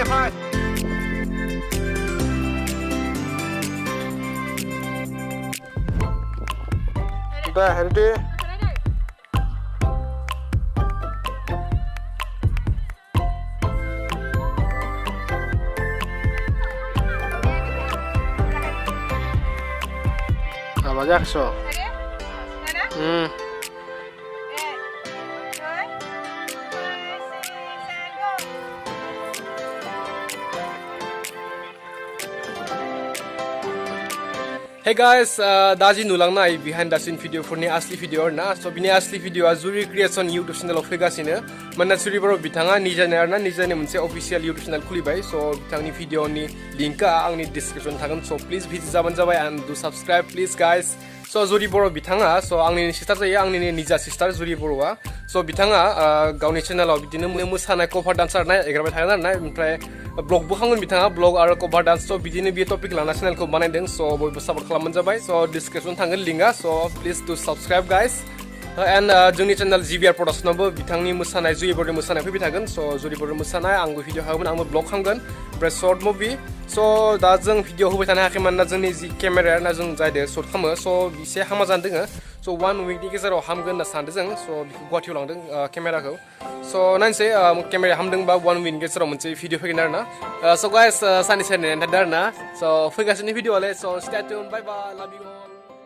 Hi. Dah, ready? Apa jakso? Hey guys, daji nulang na behind the scene video for ni asli video na. So bini asli video azuri creation YouTube channel of sine. Mana suri bro bitanga nija na nija ne munse official YouTube channel khuli bai. So bitang ni video ni link ang ni description thagan. So please visit jaban jabai and do subscribe please guys. So zuri bro bitanga so ang ni sister jaya ang ni nija sister zuri bro wa. So bitanga gauni channel of bidine musana cover dancer na egrabai thana na ompray blog bukangun bitanga blog aro cover dance so bidine bi topic lana channel ko banai deng so boy support khalamman jabai so description thangan linga so please do subscribe guys and joni channel GBR production bo bitangni musanai jui bor musanai phi bithagan so juri bor musanai angbo video hagun angbo blog khamgan bre short movie so da jeng video hobai thana hakhiman na joni ji camera na jeng jai de short khamo so bise hama jan deng so 1 week ni gezaro hamgan na sande jeng so guwati langdeng camera ko so nan say camera hamdeng ba 1 week gezaro munche video phaginar na so guys sani sane na darna so phagasini video ale so stay tuned bye bye love you all